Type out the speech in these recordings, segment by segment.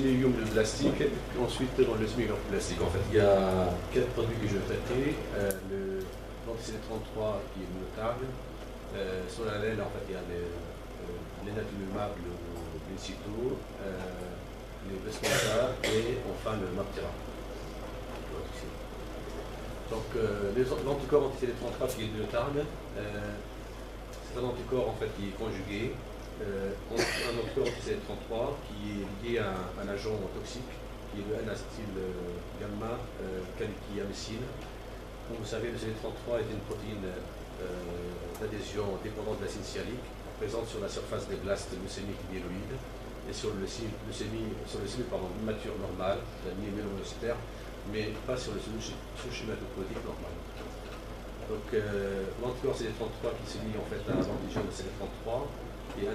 semi-ion de plastique, et puis ensuite dans le semi-ion de plastique. En fait, il y a 4 produits que je vais traiter. L'anti-CD33 qui est monotable. Sur la laine, en fait, il y a l'énatumumab, le Blincito, les Vesconta et enfin le Maptera. Donc l'anticorps anti-CD33 qui est monotable, c'est un anticorps en fait qui est conjugué. Un anticorps anti-CD33 qui est lié à un agent toxique qui est le N-acétyl-gamma calyciamycine. Comme vous savez, le CD33 est une protéine d'adhésion dépendante de l'acide sialique, présente sur la surface des blastes leucémiques myéloïdes et sur le leucémie mature normale, la myélomyocitaire, mais pas sur le sous-schématopoïétique normal. Donc l'anticorps CD33 qui se lie en fait à l'antigène de CD33 est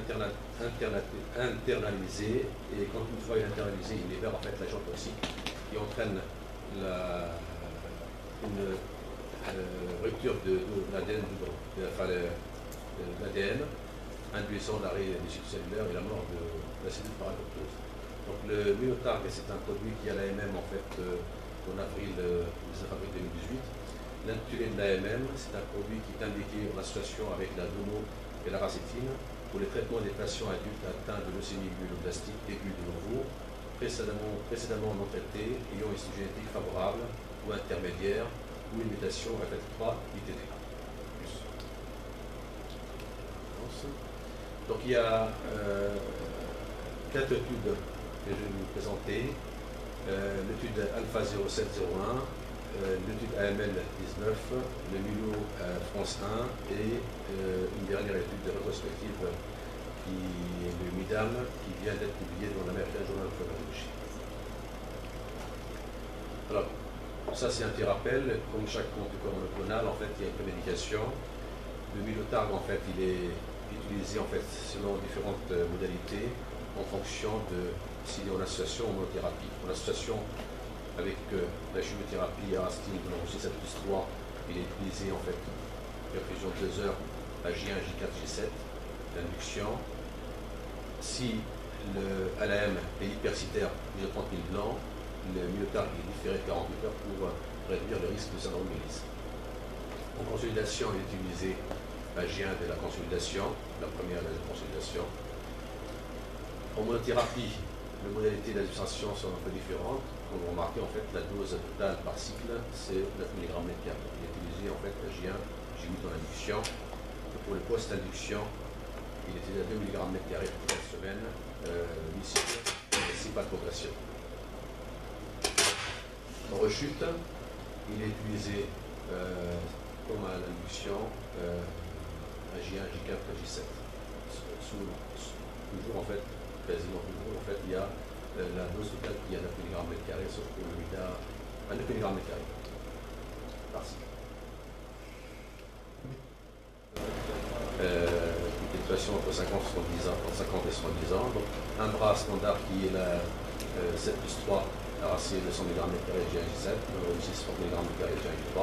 internalisé, et quand une fois il est internalisé, il libère en fait l'agent toxique qui entraîne une rupture de l'ADN, induisant l'arrêt des cycles cellulaires et la mort de la cellule par apoptose. Donc le Minotarg, c'est un produit qui a l'AMM en fait en avril 2018. L'intitulé de l'AMM, c'est un produit qui est indiqué en association avec la domo et la racétine pour les traitements des patients adultes atteints de leucémie myéloblastique aiguë de nouveau, précédemment non traités, ayant une historie génétique favorable ou intermédiaire ou une mutation FF3 ITD. Donc il y a 4 études que je vais vous présenter. L'étude Alpha 0701, l'étude AML 19, le MULO France 1 et une dernière étude rétrospective qui est le MIDAM qui vient d'être publiée dans l'American Journal of Pharmacology. Alors, ça c'est un petit rappel, comme chaque anticorps monoclonal, en fait il y a une prémédication. Le Minotarg en fait il est utilisé en fait selon différentes modalités en fonction de s'il est en association ou en monothérapie. En association avec la chimiothérapie Arastine de l'enregistré 7+3, il est utilisé en fait perfusion de 2 heures à J1, J4, J7, l'induction. Si le LAM est hypercitaire, plus de 30 000 blancs, le Minotarg est différé de 48 heures pour réduire le risque de syndrome Mélis. En consolidation, il est utilisé à J1 de la consolidation, la première de la consolidation. En monothérapie, les modalités d'administration sont un peu différentes. Comme vous remarquez, en fait, la dose totale par cycle, c'est 9 mg mètre carré. Il est utilisé en fait à J1, J8 dans l'induction. Et pour le post-induction, il est utilisé à 2 mg mètre carré pour 4 semaines, 8 cycles, et 6 pas de progression. En rechute, il est utilisé comme à l'induction à J1, J4, J7. Toujours en fait, quasiment toujours, en fait, il y a la dose totale qui est à 9 mg mètre carré, sauf que le MIDA à 9 mg mètre carré par cycle. Une titration entre 50 et 70 ans. Donc, un bras standard qui est la 7+3 racé de 100 mg mètre carré J1, J7, aussi 60 mg mètre carré J1, J3.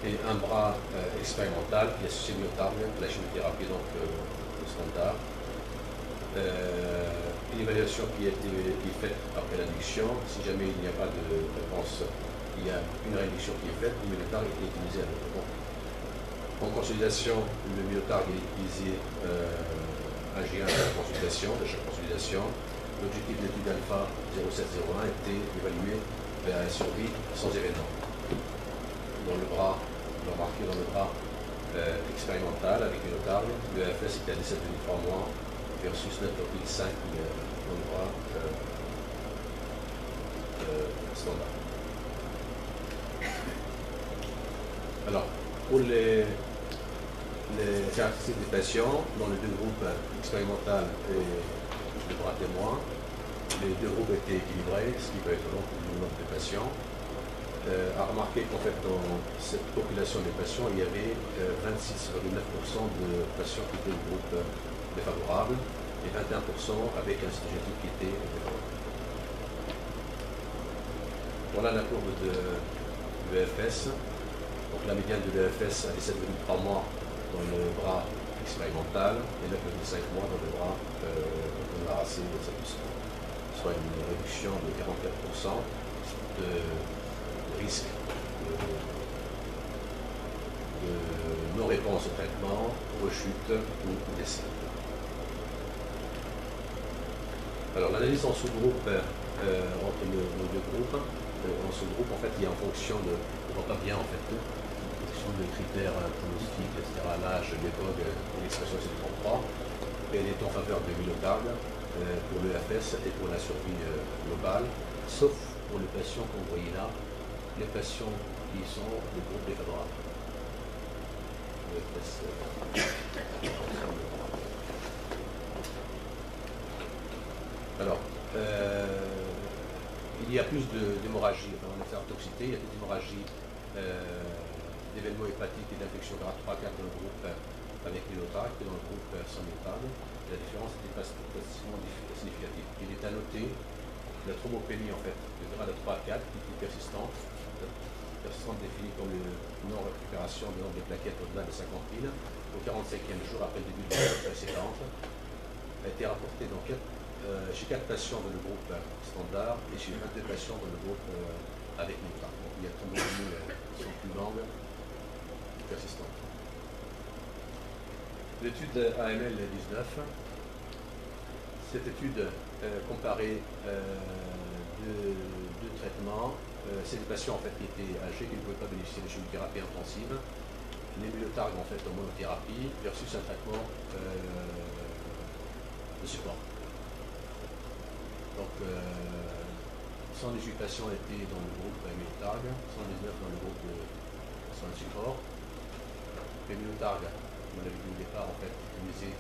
Et un bras expérimental qui est associé Minotarg, la chimiothérapie donc standard. Une évaluation qui est faite après l'induction. Si jamais il n'y a pas de réponse, il y a une réduction qui est faite, le Minotarg est utilisé à nouveau. En consolidation, le Minotarg est utilisé à J1 de la consolidation, de chaque consolidation. L'objectif de l'étude Alpha 0701 était d'évaluer la survie sans événement. Dans le bras, on va marquer dans le bras expérimental avec Minotarg, le FS était à 17,3 mois versus 9,5 dans le bras standard. Alors, pour les caractéristiques des patients, dans les 2 groupes expérimental et le bras témoin, les 2 groupes étaient équilibrés, ce qui peut être long pour le nombre de patients. À remarquer qu'en fait, dans cette population des patients, il y avait 26,9% de patients qui étaient au groupe défavorable et 21% avec un génétique qui était défavorable. Voilà la courbe de l'EFS. Donc la médiane de l'EFS a 17,3 mois dans le bras expérimental et 9,5 mois dans le bras de la racine de 7+3. soit une réduction de 44% de risque de non-réponse au traitement, rechute ou décès. Alors l'analyse en sous-groupe entre nos deux groupes, en sous-groupe en fait il y a en fonction de, on voit pas bien en fait, en fonction de critères pronostiques, etc., l'âge, l'époque, l'expression C33, et elle est en faveur de Mylotarg pour l'EFS et pour la survie globale, sauf pour les patients qu'on voyait là, les patients qui sont des groupes défavorables. Alors, il y a plus d'hémorragie, enfin, on a fait en toxicité, il y a plus d'hémorragie d'événements hépatiques et d'infections grade 3-4 dans le groupe avec Mylotarg que dans le groupe sans Mylotarg. La différence n'est pas significative. Il est à noter la thrombopénie en fait, de grade 3-4 qui est persistante définie comme une non-récupération de nombre de plaquettes au-delà de 50 000 au 45e jour après le début de la précédente, a été rapportée dans chez 4 patients dans le groupe standard et chez 22 patients dans le groupe avec Mylotarg. Donc il y a thrombopénies qui sont plus longues et persistantes. L'étude AML 19, cette étude comparait deux traitements. C'est des patients en fait, qui étaient âgés, qui ne pouvaient pas bénéficier de chimiothérapie intensive, les Mylotarg en fait en monothérapie versus un traitement de support. Donc 118 patients étaient dans le groupe Mylotarg, 119 dans le groupe de soins de support. Les Mylotarg, on l'a vu au départ, en fait, utilisé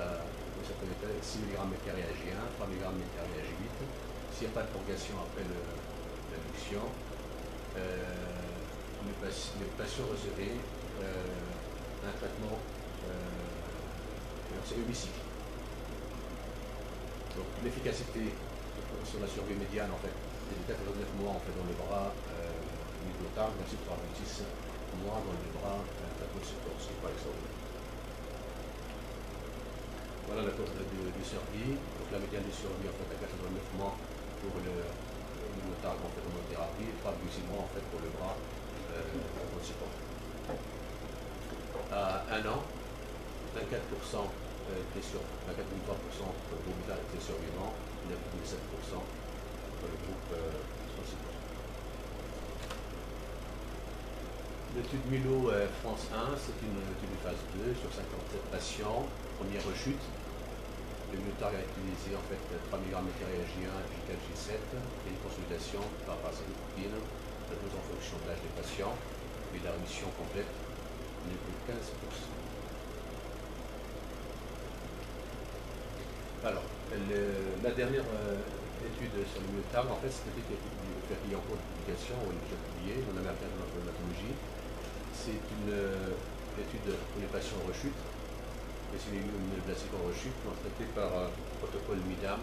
6 mg Ag1, 3 mg Ag8. S'il n'y a pas de prolongation après l'induction, les patients recevaient un traitement hémicique. Donc l'efficacité sur la survie médiane, en fait, c'est de 89 mois en fait, dans les bras Mylotarg, ensuite 36 mois dans les bras traitement de support, ce qui n'est pas extraordinaire. Voilà la courbe de survie. Donc la médiane de survie en fait à 89 mois pour le Mylotarg en fait en monothérapie et 3,6 mois en fait pour le bras en support. À 1 an, 24% étaient sur 24,3% pour le groupe était survivant, 9,7% pour le groupe en support. L'étude Mylo France 1, c'est une étude de phase 2 sur 57 patients, première rechute. Le Mylotarg a utilisé en fait 3 mg Ag1, J4, J7 et une consultation par paracetamol, la dose en fonction de l'âge des patients, et la rémission complète n'est que 15%. Alors, la dernière étude sur le Mylotarg, en fait, c'est une étude qui est en cours de publication, on l'a déjà publiée, dans l'American Journal of Rheumatology. C'est une étude pour les patients en rechute. Les cellules immunoblastiques en rechute sont traitées par protocole MIDAM.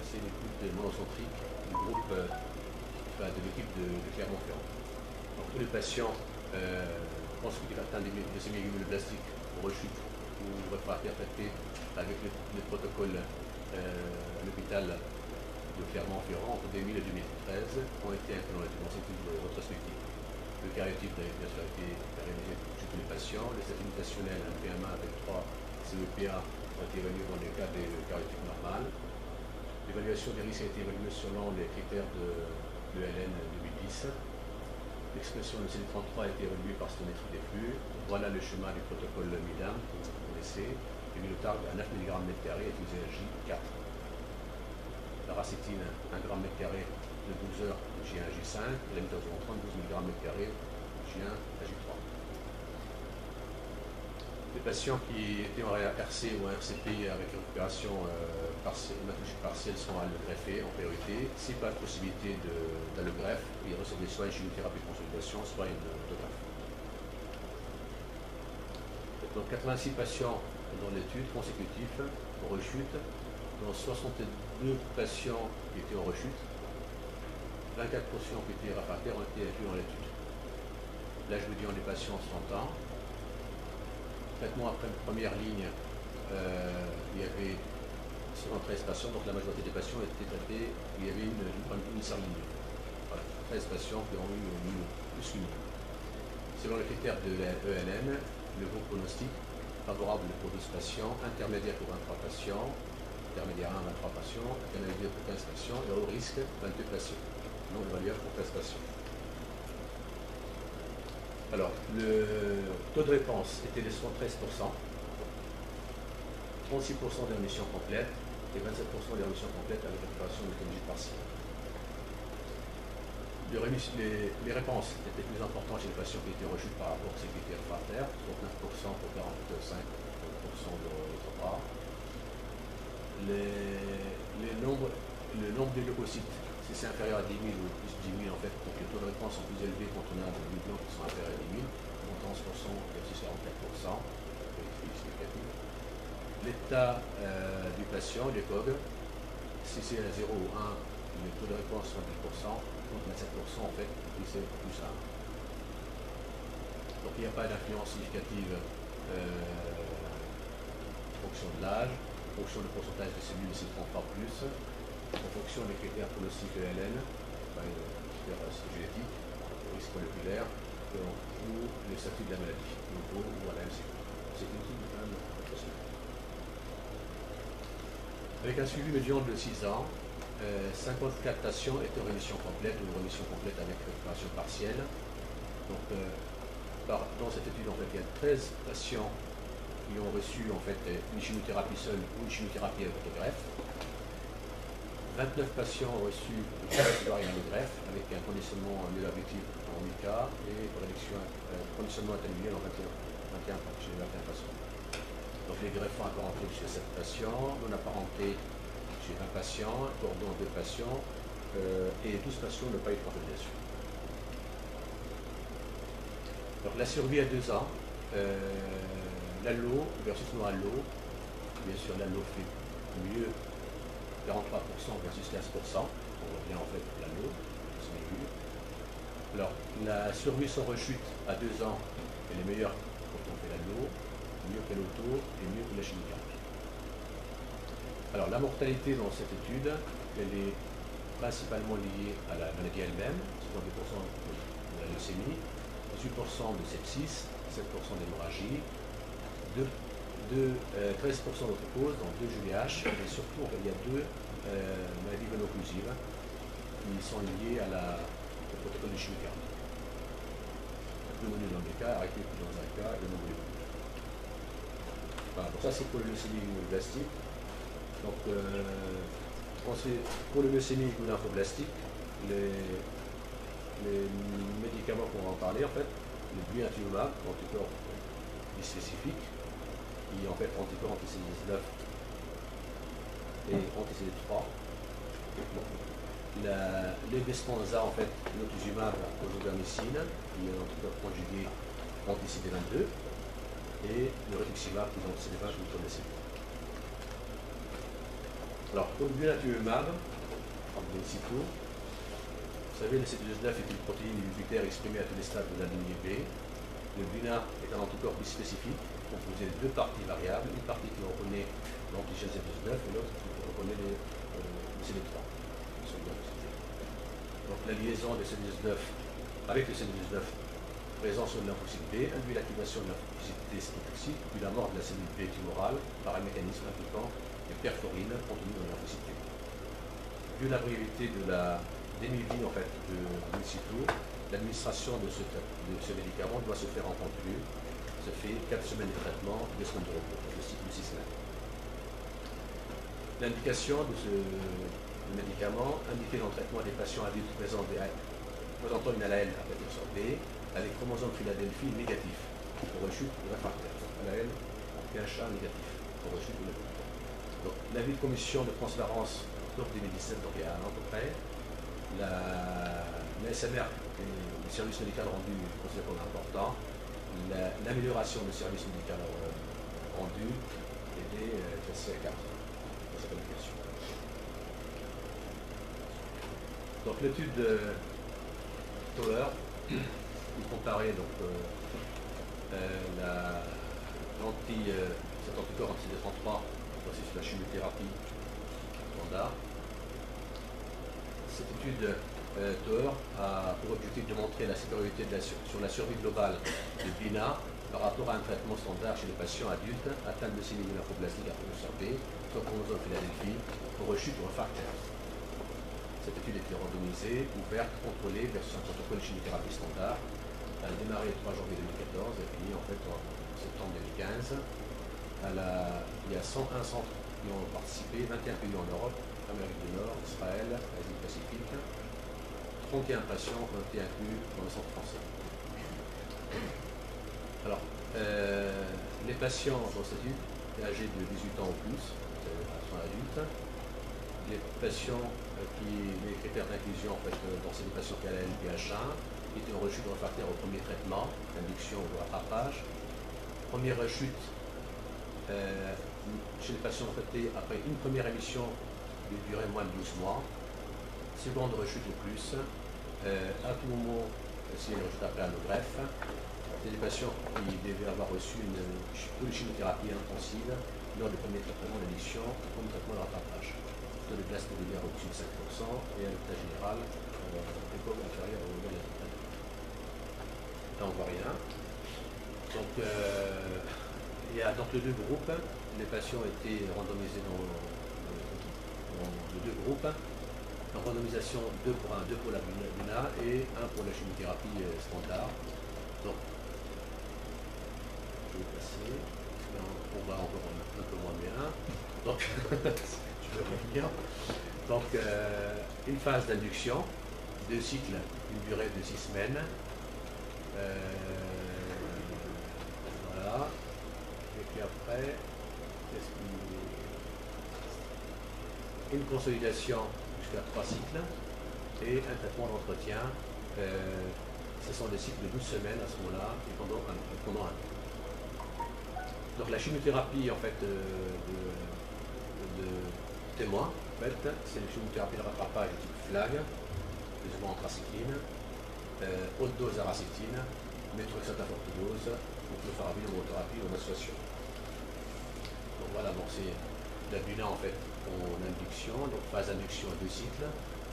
C'est une étude monocentrique du groupe, de l'équipe de Clermont-Ferrand. Donc tous les patients consécutifs atteints des cellules immunoblastiques en rechute ou réfractaires traités avec le protocole à l'hôpital de Clermont-Ferrand entre 2000 et 2013 ont été inclus dans cette étude rétrospective. Le cariotype bien sûr a été réalisé chez tous les patients. Les statuts mutationnels, un PMA avec 3 CEPA ont été évalués dans les cas des cariotypes normales. L'évaluation des risques a été évaluée selon les critères de l'ELN 2010. L'expression de CD33 a été évaluée par stométrie des flux. Voilà le schéma du protocole MIDAM que vous connaissez. Le Mylotarg à 9 mg m² est utilisé à J4. La racétine, 1 g m² de 12 heures de J1 à J5, et la méthode 32 mg m² J1 à J3. Les patients qui étaient en RC ou en RCP avec récupération hématologique partielle sont allogreffés en priorité. Si pas de possibilité d'allogreffe, ils recevaient soit une chimiothérapie de consolidation, soit une autogreffe. Donc 86 patients dans l'étude consécutive en rechute, dont 62 patients qui étaient en rechute, 24% qui étaient réfractaires ont été inclus dans l'étude. L'âge médian des patients 100 ans. Traitement après première ligne, il y avait 13 patients, donc la majorité des patients étaient traités, il y avait une ligne. Voilà, 13 patients qui ont eu plus qu'une ligne. Selon les critères de l'ELN, le groupe pronostic favorable pour 12 patients, intermédiaire pour 23 patients, intermédiaire 1, 23 patients, intermédiaire pour 15 patients, et haut risque, 22 patients, non évaluable pour 13 patients. Alors, le taux de réponse était de 73%, 36% des rémissions complètes et 27% des rémissions complètes avec récupération de méthodologie partielle. Les réponses étaient plus importantes chez les patients qui étaient reçus par rapport à ces critères réfractaires, 69% pour 45% d'autre part. Le nombre de leucocytes, si c'est inférieur à 10 000 ou plus de 10 000, en fait, donc les taux de réponse sont plus élevés quand on a des blancs qui sont inférieurs à 10 000, 11% versus 44%. L'état du patient, les COG, si c'est à 0 ou 1, le taux de réponse sont 10%, donc 27% en fait, et c'est plus 1. Donc il n'y a pas d'influence significative en fonction de l'âge, en fonction du pourcentage de cellules CD33+, en fonction des critères pronostiques ELN, critères génétiques, risque moléculaire, ou le statut de la maladie, ou à la MCQ. C'est une étude quand même impressionnante. Avec un suivi médian de 6 ans, 54 patients étaient en rémission complète ou en rémission complète avec récupération partielle. Donc, dans cette étude, en fait, il y a 13 patients qui ont reçu en fait, une chimiothérapie seule ou une chimiothérapie avec autogreffe. 29 patients ont reçu une chimiothérapie avec autogreffe avec un conditionnement myeloablatif en 8 cas et conditionnement atténué en 21 chez 21 patients. Donc les greffons apparentés chez 7 patients, non apparentés chez 20 patients, cordon 2 patients, et 12 patients n'ont pas eu de contamination. Donc la survie à 2 ans, l'allo versus non allo, bien sûr l'allo fait mieux 43% versus 15%, on voit bien en fait l'allo, c'est mieux. Alors la survie sans rechute à 2 ans, elle est meilleure quand on fait l'allo, mieux que l'auto et mieux que la chimiothérapie. Alors la mortalité dans cette étude, elle est principalement liée à la maladie elle-même, 70% de la leucémie, 18% de sepsis, 7% d'hémorragie, 13% d'autres causes, donc 2 GVH, et surtout il y a 2 maladies veno-occlusives qui sont liées au protocole de chimiothérapie. La pneumonie dans les cas, arrêtée dans un cas, et le nombre. Voilà, donc ça c'est pour le leucémie immunoblastique. Donc pour le leucémie lymphoblastique, les médicaments qu'on va en parler, en fait, le blinatumomab, anticorps bispécifique, qui est en fait anticorps anti-CD19 et anti-CD3. L'ebesponza, en fait, l'otuzumab ozogamicine, qui est un anticorps conjugué anti-CD22, et le rituximab, qui est anti-CD20 ou anti-CD. Alors, pour le blinatumomab, in situ, vous savez, le CD19 est une protéine ubiquitaire exprimée à tous les stades de la lignée B. Le blina est un anticorps bispécifique composé de 2 parties variables, une partie qui reconnaît l'antigène CD19 et l'autre qui reconnaît le CD3. Donc la liaison des CD19 avec le CD19 présent sur le lymphocyte B induit l'activation de lymphocyte T cytotoxique, puis la mort de la cellule B tumorale par un mécanisme impliquant les perforines contenues dans le lymphocyte T. Vu la brièveté de la demi-vie en fait, de in situ, l'administration de ce médicament doit se faire en continu. Ça fait 4 semaines de traitement, 2 semaines de repos, le cycle de 6 semaines. L'indication de ce médicament indiquait dans le traitement des patients adultes présentant une ALN à partir sur B avec chromosome Philadelphie négatif pour rechute ou réfractaire. ALN en PHA négatif pour rechute ou réfractaire. Donc l'avis de commission de transparence octobre 2017, donc il y a un an à peu près, l'ASMR, le service médical rendu, considéré comme important, l'amélioration du service médical rendu et des classés à 4 dans cette application. Donc l'étude de Tower, il comparait donc cet anticorps anti-CD33 versus la chimiothérapie standard. Cette étude TOR a pour objectif de montrer la sécurité sur la survie globale de BINA par rapport à un traitement standard chez les patients adultes atteints de leucémie lymphoblastique absorbée, soit chromosome Philadelphie, pour rechute réfractaire. Cette étude était randomisée, ouverte, contrôlée versus un protocole de chimiothérapie standard. Elle a démarré le 3 janvier 2014 et fini en fait en septembre 2015. Il y a 101 centres qui ont participé, 21 pays en Europe, Amérique du Nord, Israël, Asie-Pacifique. 31 patients ont été inclus dans le centre français. Alors, les patients dans cette étude étaient âgés de 18 ans ou plus, c'est des patients adultes. Les patients les critères d'inclusion en fait, dans ces patients qui allaient à LPH1, qui étaient en rechute réfractaire au premier traitement, induction ou rattrapage. Première rechute chez les patients traités après une première émission qui durait moins de 12 mois. Seconde rechute ou plus, à tout moment, si elle rechute après allogreffe. C'est des patients qui devaient avoir reçu une polychimiothérapie intensive lors du premier traitement d'addiction, du premier traitement de rattrapage. De glace moléculaire au-dessus de 5% et un état général époque inférieure au niveau de la. Là, on ne voit rien. Donc, il y a donc les deux groupes. Les patients étaient randomisés dans les deux groupes. En randomisation 2 pour 1, 2 pour la BINA et 1 pour la chimiothérapie standard. Donc, je vais passer. On va encore un peu moins bien. Donc, je vais revenir. Donc, une phase d'induction, 2 cycles, une durée de 6 semaines. Voilà. Et puis après, une consolidation jusqu'à 3 cycles et un traitement d'entretien. Ce sont des cycles de 12 semaines à ce moment-là et pendant un an. Donc la chimiothérapie en fait de témoin, en fait, c'est une chimiothérapie de rattrapage de type FLAG, plus ou moins anthracycline, haute dose aracitine, méthotrexate à forte dose, ou clofaramine ou monothérapie ou en association. Donc voilà, donc c'est la BINA en fait en induction, donc phase d'induction à 2 cycles,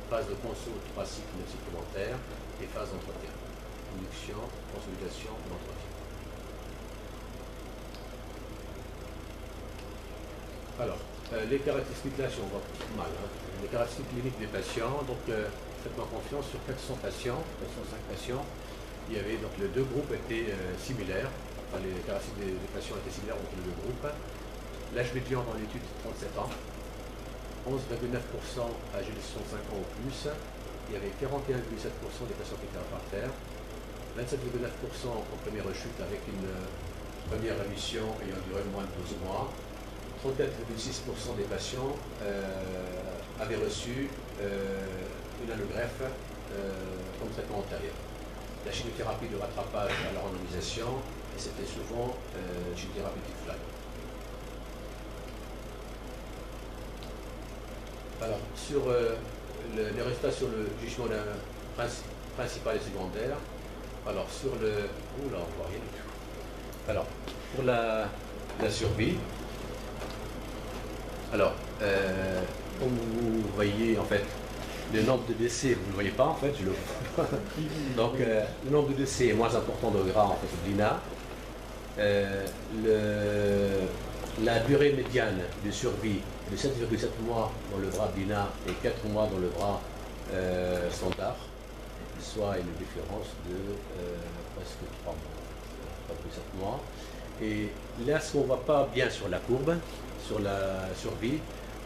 phase de conso 3 cycles supplémentaires et phase d'entretien. Induction, consolidation et entretien. Alors, les caractéristiques là, si on voit mal, hein, les caractéristiques cliniques des patients, donc faites-moi confiance sur 400 patients, 405 patients, il y avait donc les deux groupes étaient similaires, enfin, les caractéristiques des patients étaient similaires entre les deux groupes. L'âge médian dans l'étude 37 ans, 11,9% âgés de 65 ans ou plus, il y avait 41,7% des patients qui étaient réfractaires, 27,9% en première rechute avec une première rémission ayant duré moins de 12 mois. 34,6% des patients avaient reçu une allogreffe comme traitement antérieur. La chimiothérapie de rattrapage à la randomisation, et c'était souvent chimiothérapie type FLAG. Alors, sur les résultats sur le jugement principal et secondaire, alors sur le... Ouh là, on ne voit rien du tout. Alors, pour la survie, alors, comme vous voyez, en fait, le nombre de décès, vous ne le voyez pas, en fait, je le vois. Donc, le nombre de décès est moins important de gras, en fait, de BINA. La durée médiane de survie est de 7,7 mois dans le bras BINA et 4 mois dans le bras standard, soit une différence de presque 3 mois, 3,7 mois. Et là, ce qu'on ne voit pas bien sur la courbe, sur la survie,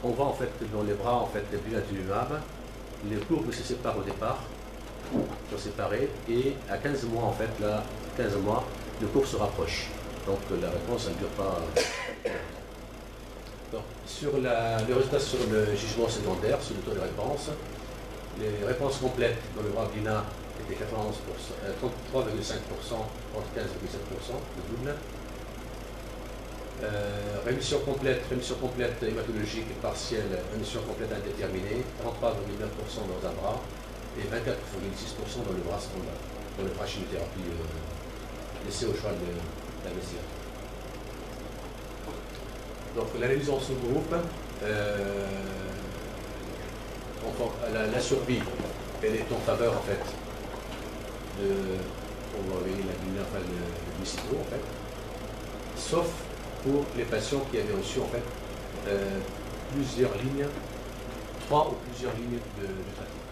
on voit en fait que dans les bras en fait, de blinatumab, les courbes se séparent au départ, sont séparées, et à 15 mois en fait, là, 15 mois, le cours se rapproche. Donc la réponse ne dure pas. Donc, sur le résultat sur le jugement secondaire, sur le taux de réponse, les réponses complètes dans le bras BINA étaient 33,5%, 35,7%, le double. Rémission complète hématologique et partielle, rémission complète indéterminée, 33,9% dans un bras et 24,6% dans le bras standard, dans le bras chimiothérapie laissé au choix de l'investigateur. Donc l'analyse en sous-groupe, la survie, elle est en faveur en fait de, on va envoyer la lumière, enfin le municipaux en fait, sauf pour les patients qui avaient reçu en fait plusieurs lignes, 3 ou plusieurs lignes de traitement.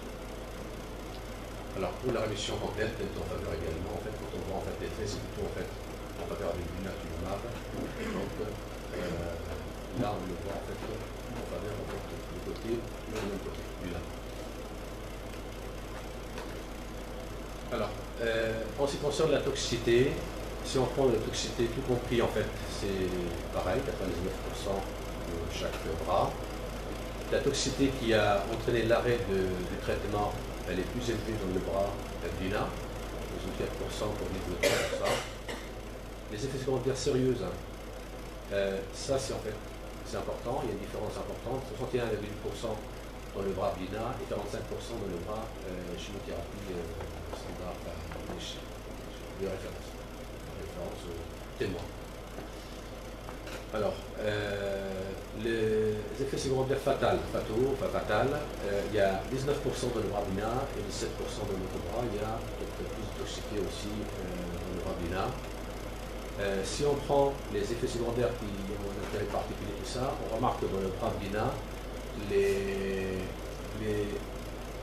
Alors pour la rémission complète, elle est en faveur également en fait, quand on voit en fait les traits, c'est plutôt en fait en faveur du lunatumumab. Donc là on le voit en fait en faveur en fait, du côté, le même côté du lin. Alors, en ce qui concerne la toxicité, si on prend la toxicité tout compris, en fait, c'est pareil, 99% de chaque bras. La toxicité qui a entraîné l'arrêt du traitement, elle est plus élevée dans le bras d'Ina, 4% pour les 3%. Les effets secondaires sérieux, ça c'est en fait c'est important, il y a une différence importante, 61,8% dans le bras Blina et 45% dans le bras chimiothérapie standard de référence témoin. Alors, les effets secondaires fatals, il y a 19% dans le bras Blina et 17% dans l'autre bras, il y a peut-être plus de toxicité aussi dans le bras Blina. Si on prend les effets secondaires qui ont un intérêt particulier, tout ça, on remarque que dans le bras Blina,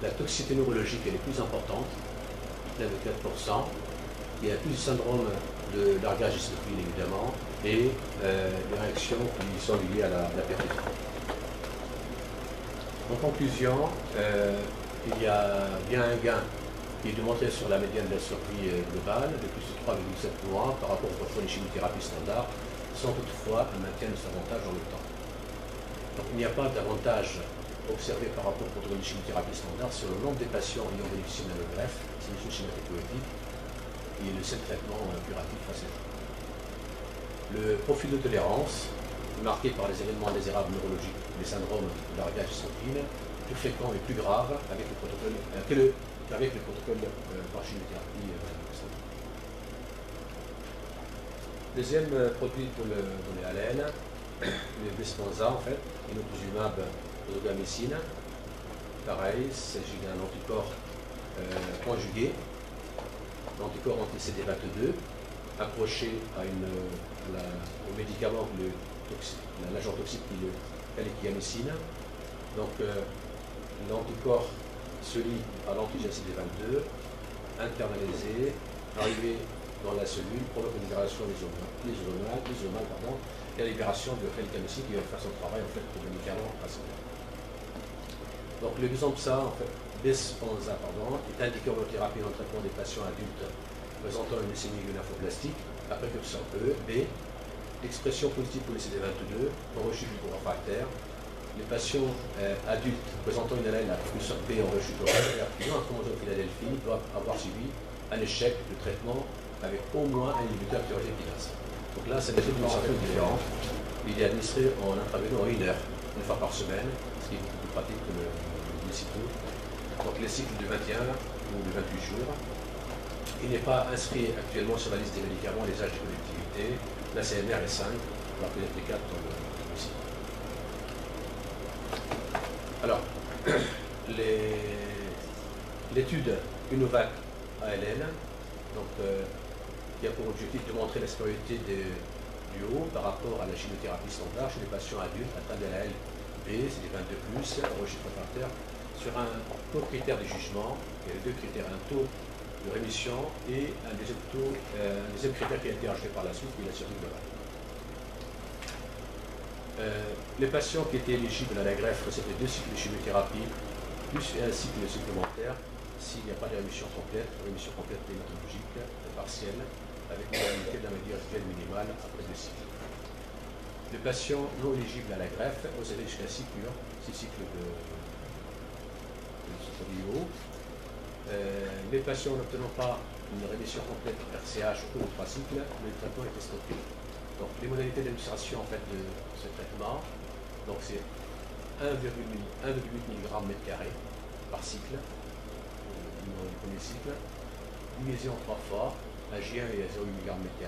la toxicité neurologique elle est plus importante, de 4%. Il y a plus de syndrome de largage dystophile évidemment, et les réactions qui sont liées à la perfusion. En conclusion, il y a bien un gain qui est démontré sur la médiane de la survie globale de plus de 3,7 mois par rapport aux contrôles de chimiothérapie standard, sans toutefois un maintien de cet avantage dans le temps. Donc il n'y a pas d'avantage observé par rapport aux contrôles de chimiothérapie standard sur le nombre des patients ayant bénéficié d'un greffe, solution schématique et le seul traitement curatif à 7 jours. Le profil de tolérance, marqué par les événements indésirables neurologiques, les syndromes de largage dystophile, plus fréquents et plus graves avec le protocole par chimiothérapie standard. Deuxième produit dans les ALL, le Besponsa en fait, inotuzumab ozogamicine. Pareil, il s'agit d'un anticorps conjugué, l'anticorps anti-CD22, approché au médicament, l'agent toxique qui est le caléchiamycine. Donc l'anticorps se lie à l'antigène CD22, internalisé, arrivé dans la cellule, provoque une dégradation lysosomale, et la libération de caléchiamycine qui va faire son travail en fait pour le médicament ascendant. Donc le Besponsa, en fait, est indiqué en thérapie dans le traitement des patients adultes présentant une leucémie lymphoblastique après curseur E. B. L'expression positive pour le CD22, en rechute pour réfractaire. Les patients adultes présentant une ALL à curseur B en rechute pour réfractaire qui ont un chromosome Philadelphie doivent avoir suivi un échec de traitement avec au moins un inhibiteur thyroïde kinase. Donc là, c'est des administrations différentes. Il est administré en intraveineux en 1 heure, une fois par semaine, ce qui est beaucoup plus pratique que le cycle. Donc les cycles de 21 ou de 28 jours. Il n'est pas inscrit actuellement sur la liste des médicaments et les âges de collectivité. La CMR est 5, on va connaître les 4 dans le cycle. Alors, l'étude UNOVAC ALL, donc, qui a pour objectif de montrer la supériorité du haut par rapport à la chimiothérapie standard chez les patients adultes atteints de la ALL B, c'est des 22+, enregistré réfractaire, sur un taux critère de jugement. Il y a deux critères, un taux de rémission et un deuxième critère qui a été rajouté par la suite, qui est la survie globale. Les patients qui étaient éligibles à la greffe recevaient 2 cycles de chimiothérapie, plus un cycle supplémentaire, s'il n'y a pas de rémission complète hématologique partielle, avec une réalité d'intermédiaire minimale après 2 cycles. Les patients non éligibles à la greffe recevaient jusqu'à 6 cures, 6 cycles de bio. Les patients n'obtenant pas une rémission complète RCH au cours de 3 cycles, le traitement était stoppé. Donc les modalités d'administration en fait, de ce traitement, donc c'est 1,8 mg m² par cycle, dans le premier cycle, divisé en 3 fois, AG1 est à 0,8 mg m²,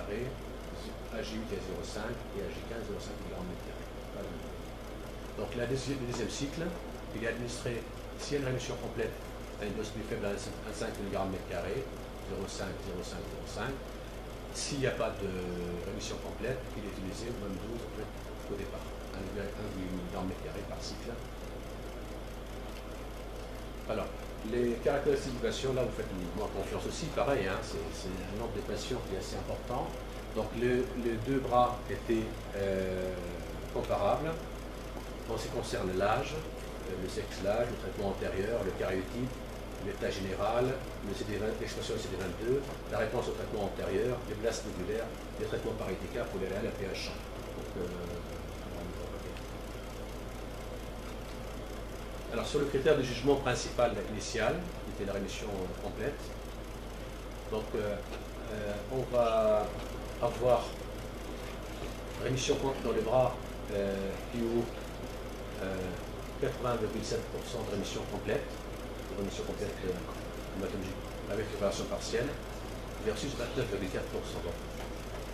AG8 est à 0,5 et AG15 0,5 mg m². Donc le deuxième cycle, il est administré s'il y a une rémission complète à une dose plus faible à 5 mg/m², 0,5, 0,5, 0,5. S'il n'y a pas de rémission complète, il est utilisé au même dose en fait, au départ, 1 mg/m² par cycle. Alors, les caractéristiques du patient, là vous faites moins confiance aussi, pareil, hein, c'est un nombre de patients qui est assez important. Donc les deux bras étaient comparables en ce qui concerne l'âge, le sexe, l'âge, le traitement antérieur, le cariotype, l'état général, l'expression de CD22, la réponse au traitement antérieur, les blasts nodulaires, les traitements par ITK pour les réels à pH 100. Alors sur le critère de jugement principal initial, qui était la rémission complète, donc on va avoir rémission dans le bras plus haut, 80,7% de rémission complète hématologique avec réparation partielle, versus 29,4%. Donc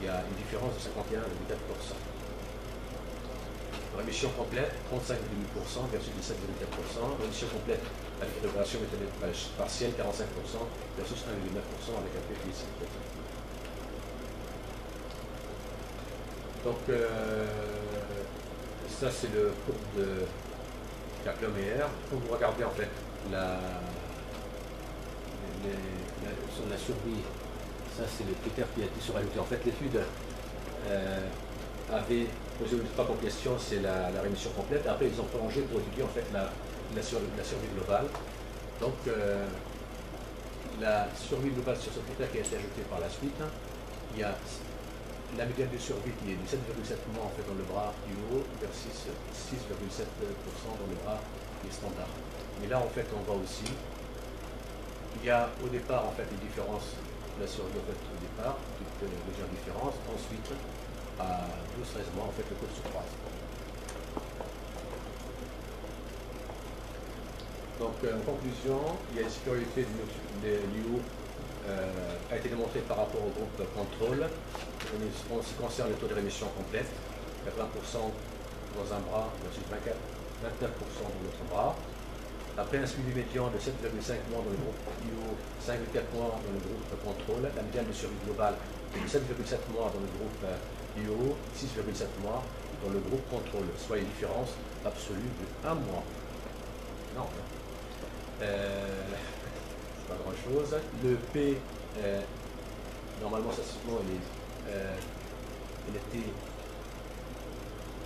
il y a une différence de 51,4%. Rémission complète, 35,8% versus 17,4%. Rémission complète avec réparation partielle, 45% versus 1,9% avec un PPC. Donc, ça c'est le cours de Kaplan-Meier. Quand vous regardez en fait sur la survie, ça c'est le critère qui a été surajouté. En fait, l'étude avait posé une trois questions, c'est la rémission complète. Après, ils ont prolongé pour étudier en fait la survie globale. Donc, la survie globale sur ce critère qui a été ajouté par la suite, il y a la médiane de survie qui est de 7,7 mois en fait dans le bras du haut versus 6,7% dans le bras qui est standard. Mais là en fait on voit aussi, il y a au départ en fait une différence de la survie en fait, au départ, toute légère différence, ensuite à 12-13 mois en fait le cours se croise. Donc en conclusion, il y a une supériorité de l'IO a été démontré par rapport au groupe contrôle. En ce qui concerne le taux de rémission complète, 80% dans un bras versus 29% dans l'autre bras. Après un suivi médian de 7,5 mois dans le groupe IO, 5,4 mois dans le groupe contrôle, la médiane de survie globale est de 7,7 mois dans le groupe IO, 6,7 mois dans le groupe contrôle, soit une différence absolue de 1 mois. Non, pas grand chose. Le P, normalement, statistiquement, il était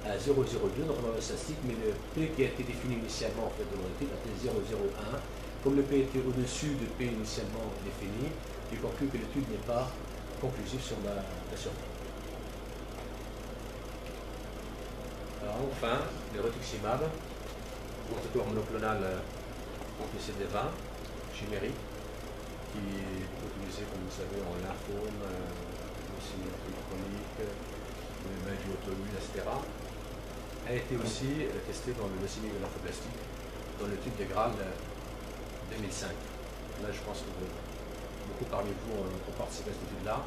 à 0,02 normalement le statistique, mais le P qui a été défini initialement en fait dans l'étude était 0,01. Comme le P était au-dessus du P initialement défini, il conclut que l'étude n'est pas conclusive sur la survie. Alors enfin, le rituximab, anticorps monoclonal anti-CD20, chimérique, qui est utilisé, comme vous savez, en lymphome, leucémie chronique, maladie auto-immune, etc. A été aussi testé dans le leucémie lymphoblastique, dans l'étude de Graal 2005. Là, je pense que beaucoup parmi vous ont participé à cette étude-là.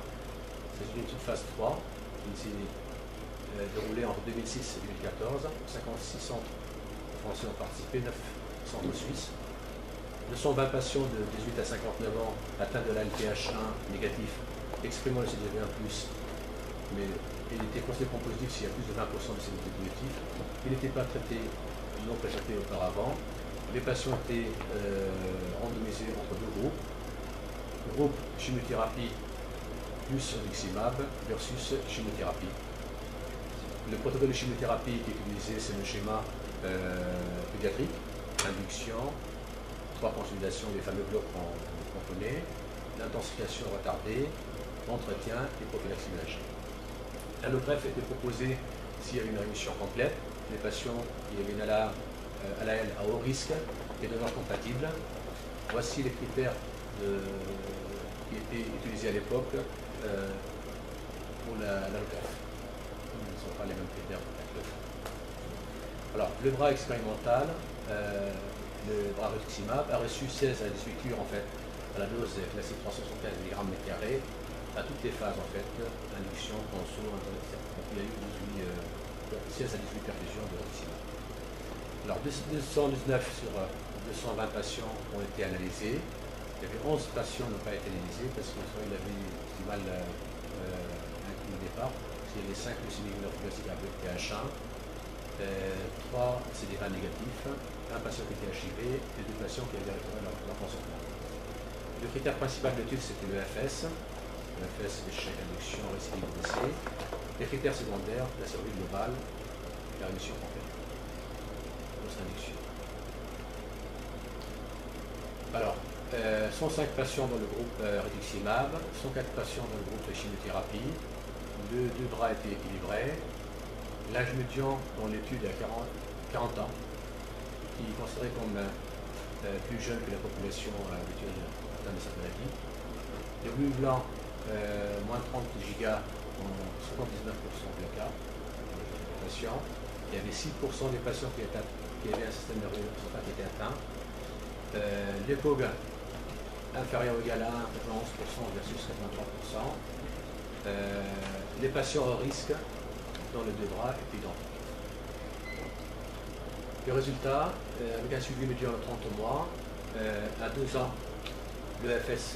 C'est une étude phase 3 qui s'est déroulée entre 2006 et 2014. 56 centres français ont participé, 9 centres suisses. 220 patients de 18 à 59 ans atteints de la LPH1 négatif, exprimant le CD20+, mais il était considéré comme positif s'il y a plus de 20% de CD positifs. Il n'était pas traité, non prétraité auparavant. Les patients étaient randomisés entre deux groupes. Groupe chimiothérapie plus rituximab versus chimiothérapie. Le protocole de chimiothérapie qui est utilisé, c'est le schéma pédiatrique, induction, 3 consolidations des fameux blocs qu'on connaît, l'intensification retardée, entretien et prophylaxie imagée. Un greffe était proposé s'il y a une rémission complète, les patients qui avaient une ALAL à haut risque et de non compatible. Voici les critères qui étaient utilisés à l'époque pour la greffe. Ce ne sont pas les mêmes critères pour la greffe. Alors, le bras expérimental, le bras rituximab a reçu 16 à 18 cures en fait à la dose classique 375 mg/m² à toutes les phases en fait, induction, conso, etc. Donc il y a eu 16 à 18 perfusions de rituximab. Alors 219 sur 220 patients ont été analysés. Il y avait 11 patients qui n'ont pas été analysés parce qu'il avait du mal au départ. Il y a les 5 leucémies classiques avec PH1, 3 CD20 négatifs, un patient qui était HIV et 2 patients qui avaient récupéré leur consentement. Le critère principal de l'étude, c'était le FS. Le FS, échec, induction, récidive, décès. Les critères secondaires, la survie globale, la rémission complète. Post-induction. Alors, 105 patients dans le groupe rituximab, 104 patients dans le groupe de chimiothérapie, 2 bras étaient équilibrés, l'âge médian dans l'étude est à 40 ans, qui est considéré comme plus jeune que la population habituelle dans cette maladie. Les globules blancs, moins 30 gigas dans 79% des cas des patients. Il y avait 6% des patients qui avaient un système nerveux central qui était atteint. L'ECOG inférieur ou égal à 1, 91% versus 83%. Les patients au risque dans les 2 bras étaient identiques. Les résultats, avec un suivi médian de 30 mois, à 2 ans, le FS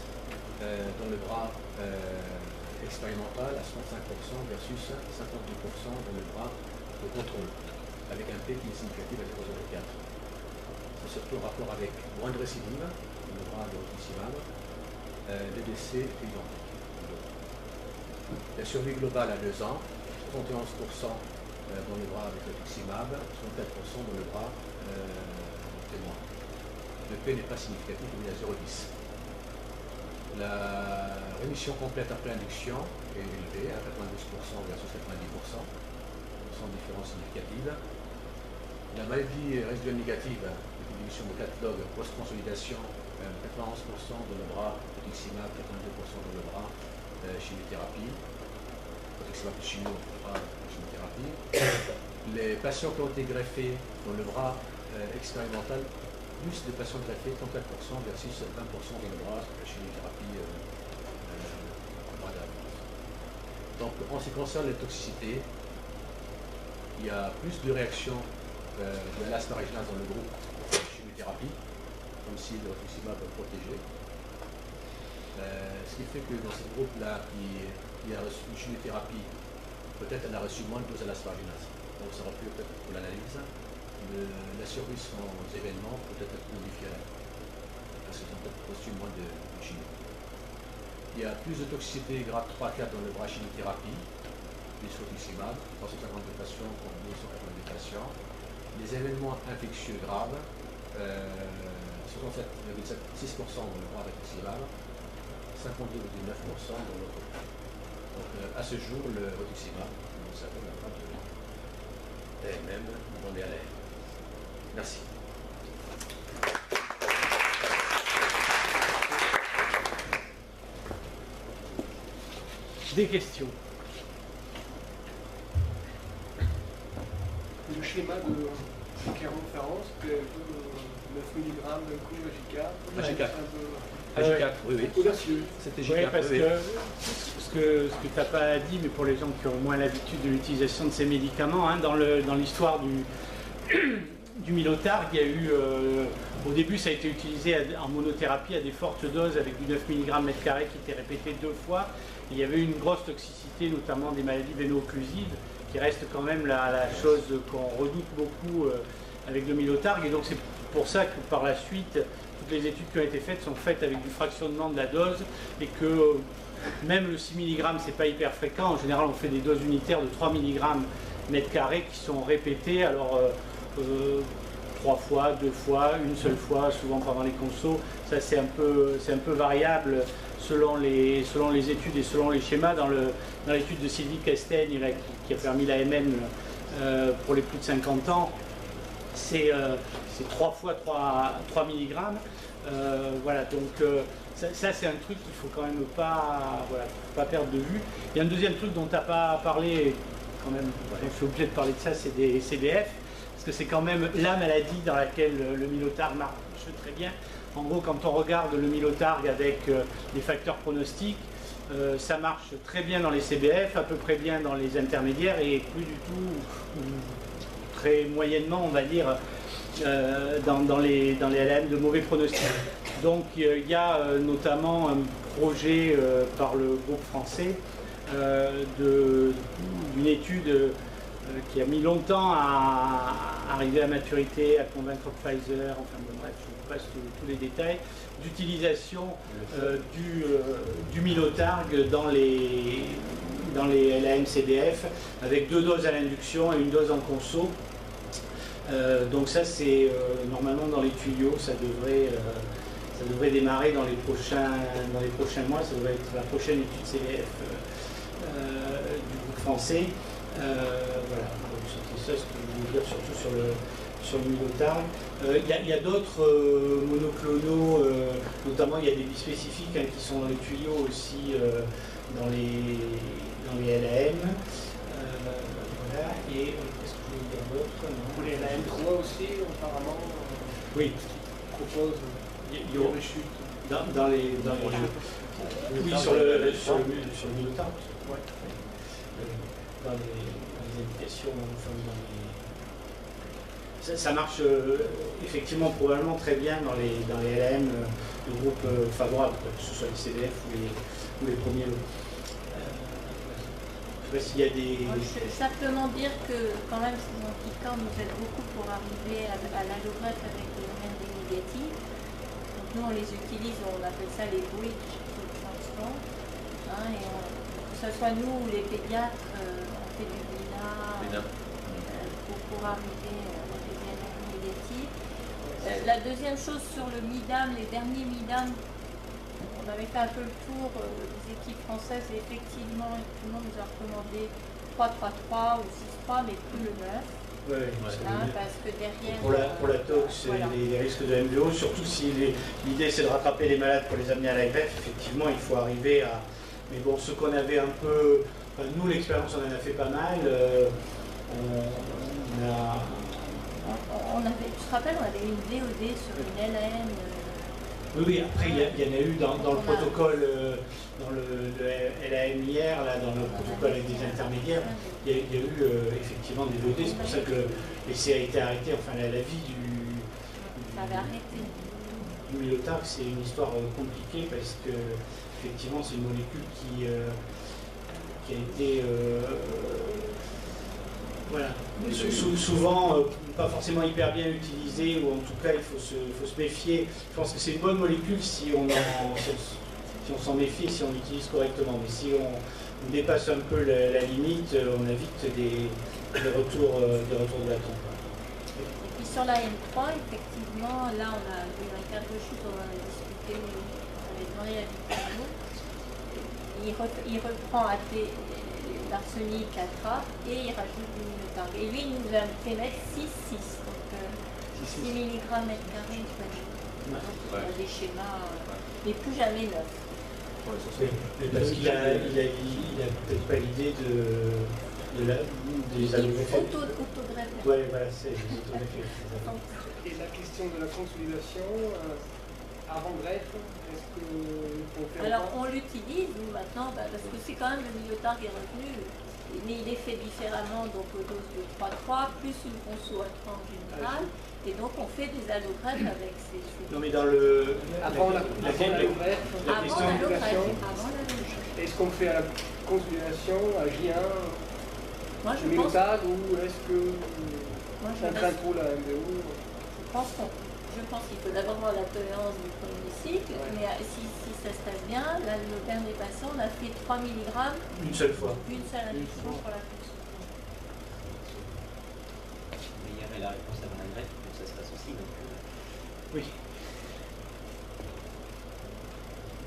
dans le bras expérimental à 65% versus 52% dans le bras de contrôle, avec un P qui est significatif à 0,04. C'est surtout en rapport avec moins de récidive, le bras de rituximab, les décès étaient identiques. La survie globale à 2 ans, 71% dans le bras avec rituximab, 64% dans le bras témoin. Le P n'est pas significatif, il est à 0,10. La rémission complète après induction est élevée à 92% versus 90%, sans différence significative. La maladie résiduelle négative, diminution de 4 logs post-consolidation, 91% dans le bras rituximab, 82% dans le bras chimiothérapie, rituximab plus chimio, bras chimiothérapie. Les patients qui ont été greffés dans le bras expérimental, plus de patients greffés, 34% versus 20% dans le bras chimiothérapie bras d'avance. Donc en ce qui concerne les toxicités, il y a plus de réactions de l'asparaginase dans le groupe chimiothérapie, comme si le rituximab est protégé. Ce qui fait que dans ce groupe-là qui a reçu une chimiothérapie, peut-être elle a reçu moins de doses à l'asparaginase. Donc ça aurait pu peut-être pour l'analyse. La survie sans événements peut être modifiée parce qu'ils ont peut-être reçu moins de chimie. Il y a plus de toxicité grade 3-4 dans le bras chimiothérapie, plus rituximab, 352 patients pour 282 patients. Les événements infectieux graves, 67,6% dans le bras rituximab, 52,9% dans l'autre. Donc à ce jour, le rituximab, ça ne n'a pas de TMM dans les ALR. Merci. Des questions. Le schéma de Clermont-Ferrand, c'était 9 mg de AG4. AG4, oui, oui. C'était G4. Oui, parce que ce que tu n'as pas dit, mais pour les gens qui ont moins l'habitude de l'utilisation de ces médicaments, hein, dans l'histoire du Mylotarg, il y a eu, au début ça a été utilisé en monothérapie à des fortes doses avec du 9 mg mètre carré qui était répété 2 fois. Et il y avait eu une grosse toxicité, notamment des maladies véno-occlusives, qui reste quand même la chose qu'on redoute beaucoup avec le Mylotarg. Et donc c'est pour ça que par la suite, toutes les études qui ont été faites sont faites avec du fractionnement de la dose et que même le 6 mg c'est pas hyper fréquent. En général on fait des doses unitaires de 3 mg mètre carré qui sont répétées. Alors 3 fois, 2 fois, une seule fois, souvent pendant les consos. Ça c'est un peu variable selon les études et selon les schémas. Dans l'étude de Sylvie Castaigne qui a permis l'AMN pour les plus de 50 ans, c'est 3 fois 3 mg. Voilà, donc ça c'est un truc qu'il ne faut quand même pas perdre de vue. Il y a un deuxième truc dont tu n'as pas parlé, quand même, je suis obligé de parler de ça, c'est des CBF, parce que c'est quand même la maladie dans laquelle le Mylotarg marche très bien. En gros, quand on regarde le Mylotarg avec les facteurs pronostiques, ça marche très bien dans les CBF, à peu près bien dans les intermédiaires et plus du tout, ou très moyennement, on va dire, dans les LAM de mauvais pronostics. Donc il y a notamment un projet par le groupe français d'une étude qui a mis longtemps à arriver à maturité, à convaincre Pfizer, enfin bon, bref, je passe tous les détails, d'utilisation du Mylotarg dans les LAM-CDF avec 2 doses à l'induction et 1 dose en conso. Donc ça c'est normalement dans les tuyaux, ça devrait démarrer dans les prochains mois, ça devrait être la prochaine étude CDF du groupe français. Voilà, c'était ça ce que je voulais dire surtout sur le Mylotarg. Il y a d'autres monoclonaux, notamment il y a des bispécifiques qui sont dans les tuyaux aussi dans les LAM. Voilà, et qu'est-ce que je voulais dire d'autre? Pour les LAM3 aussi, apparemment, oui, propose des rechutes. Dans les oui, sur le Mylotarg. Ouais. Dans les indications, enfin, ça marche effectivement probablement très bien dans les LAM de groupes favorables, que ce soit les CDF ou les premiers lots. Je ne sais pas s'il y a des... Moi, je veux simplement dire que quand même ces anticorps nous aident beaucoup pour arriver à l'allogreffe avec le RND négatif. Donc nous on les utilise, on appelle ça les bridge transplant. Et que ce soit nous ou les pédiatres, on fait du BINA pour arriver à des RND négatifs. La deuxième chose sur le MIDAM, les derniers MIDAM, on avait fait un peu le tour des équipes françaises et effectivement tout le monde nous a recommandé 3-3-3 ou 6-3 mais plus le 9. Ouais, parce que derrière... Pour la tox, voilà. Les risques de MVO, surtout si l'idée c'est de rattraper les malades pour les amener à la greffe, effectivement il faut arriver à... Mais bon, ce qu'on avait un peu... Enfin, nous l'expérience on en a fait pas mal. On avait, tu te rappelles, on avait une VOD sur une LAM. Oui, après il y en a eu dans le protocole, dans le LAM hier, là, dans le protocole avec des intermédiaires, il y a eu effectivement des VOD, c'est pour ça que l'essai a été arrêté, enfin la vie Ça avait arrêté. Du Mylotarg, c'est une histoire compliquée parce que effectivement c'est une molécule qui a été voilà, souvent pas forcément hyper bien utilisée, ou en tout cas il faut se méfier. Je pense que c'est une bonne molécule si on s'en méfie, si on l'utilise correctement, mais si on dépasse un peu la limite, on évite des retours de la tombe. Et puis sur la M3, effectivement, là on a eu un cas de rechute, on en a discuté avec Marie Victorino. Il reprend l'arsenic à trappe et il rajoute du Mylotarg. Et lui, il nous a fait mettre 6,6, donc 6 mg mètre carré. Donc il a des schémas, mais plus jamais 9. Parce qu'il a peut-être pas l'idée des allogreffes. Autogreffe. Oui, voilà, c'est les autogreffes. Et la question de la consolidation avant greffe, est-ce qu'on fait Alors on l'utilise nous maintenant parce que c'est quand même le Mylotarg est revenu, mais il est fait différemment donc aux doses de 3-3 plus une conso à 30 générale, et donc on fait des allogreffes avec ces... Non mais dans le... Avant l'allogreffe, est-ce qu'on fait à la consolidation à J1 le Mylotarg ou est-ce qu'on craint trop la MVO? Je pense qu'il faut d'abord voir la tolérance du premier cycle, mais si ça se passe bien, là, le dernier patient, on a fait 3 mg une seule fois. Une seule injection pour la fonction. Mais il y avait la réponse avant la greffe, donc ça se passe aussi. Donc, oui.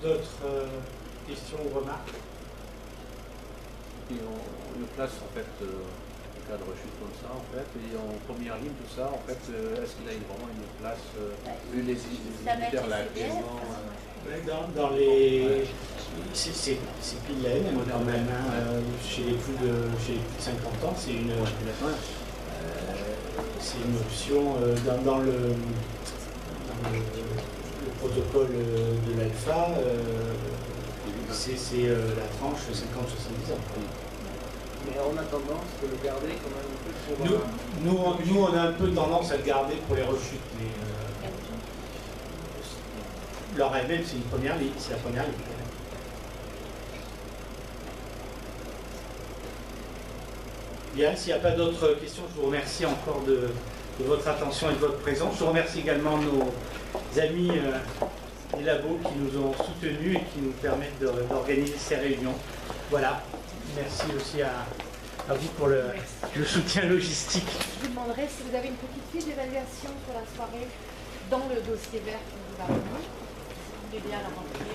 D'autres questions ou remarques? Et on le place en fait de rechute comme ça en fait, et en première ligne tout ça en fait, est-ce qu'il a vraiment une place vu les unitaires là actuellement dans les... c'est pile la même quand même, hein, chez les plus de 50 ans, c'est une option dans le protocole de l'alpha, c'est la tranche 50-70 ans. Mais on a tendance de le garder quand même un peu pour... Nous, on a un peu tendance à le garder pour les rechutes, mais leur AMM, c'est une première ligne, c'est la première ligne. Bien, s'il n'y a pas d'autres questions, je vous remercie encore de votre attention et de votre présence. Je remercie également nos amis des labos qui nous ont soutenus et qui nous permettent d'organiser ces réunions. Voilà, merci aussi à vous pour le soutien logistique. Je vous demanderai si vous avez une petite fiche d'évaluation sur la soirée dans le dossier vert qui vous a remis. Vous voulez bien la remplir.